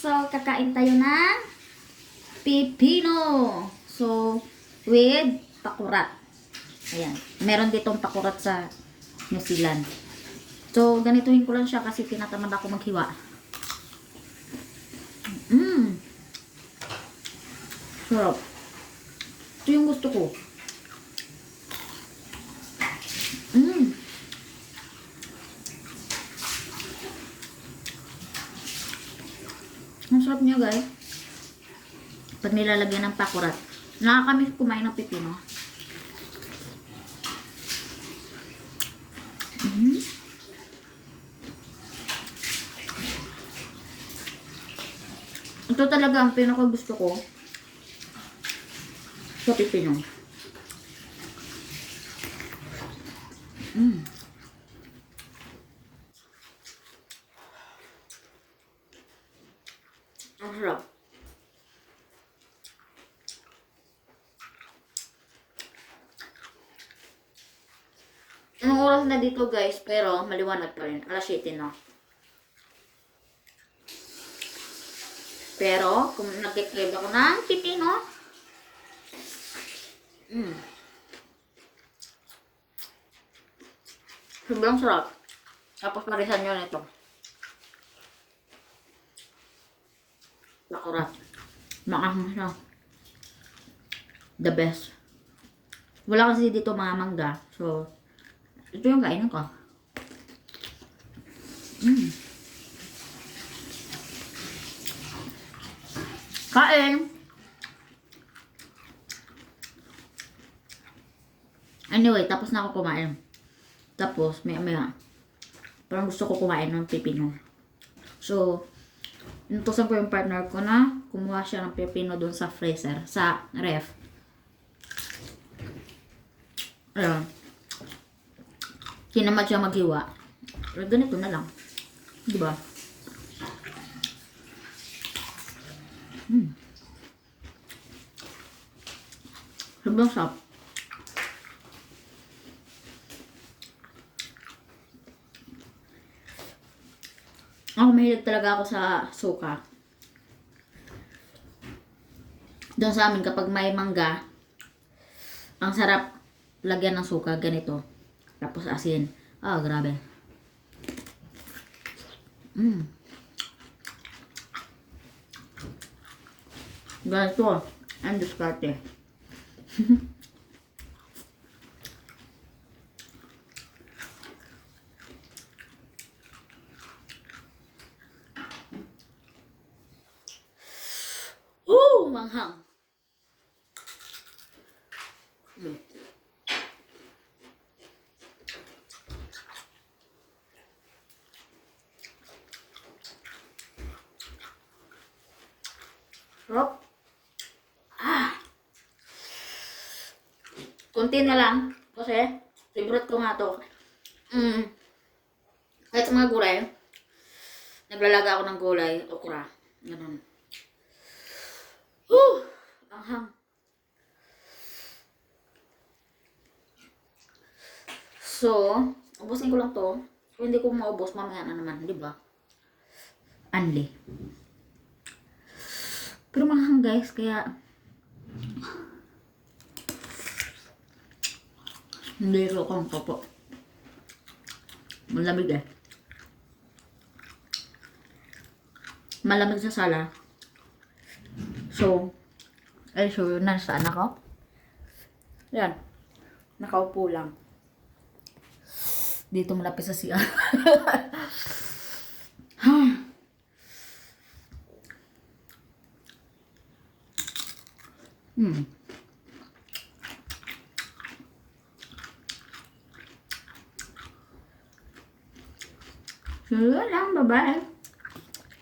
So, kakain tayo ng pipino. So, with pakurat. Ayan. Meron ditong pakurat sa New Zealand. So, ganituhin ko lang siya kasi tinatamad ako maghiwa. Sarap. Ito yung gusto ko. Ang sarap niya, guys. Pag nilalagyan ng pakurat. Nakakamiss kumain ng pipino. Ito talaga ang pinaka gusto ko sa pipino. Ang sarap. Anong oras na dito, guys? Pero maliwanag pa rin. Alas 7 na. Pero kung nag-crave ako ng pipino, sobrang sarap. Tapos marisan nyo nito. Pakurat. Maanghang siya. The best. Wala kasi dito mga mangga. So, ito yung kainin ko. Kain! Anyway, tapos na ako kumain. Tapos, maya-maya, parang gusto ko kumain ng pipino. So, inutusan ko yung partner ko na kumuha siya ng pipino dun sa freezer, sa ref. Ayan. Kinamad siya maghiwa. Pero ganito na lang. Diba? Sobrang sarap. Ako mahilig talaga ako sa suka. Doon sa amin kapag may mangga, ang sarap lagyan ng suka ganito. Tapos asin. Ah, grabe. Ganito. Ang diskarte. Manghang. Sarap. Kunti na lang. Kasi, favorite ko nga to. Kahit sa mga gulay, naglalaga ako ng gulay, okra. Ganun. Anghang. So, ubusin ko lang to. Kung hindi ko maubos, mamaya na naman, di ba? Anli. Pero manghang, guys, kaya hindi ko kong popo. Malamig eh. Malamig sa sala. So, ay, so yun, nasaan ako? Yan. Nakaupo lang. Dito malapit sa CR. So, yun lang. Bye-bye.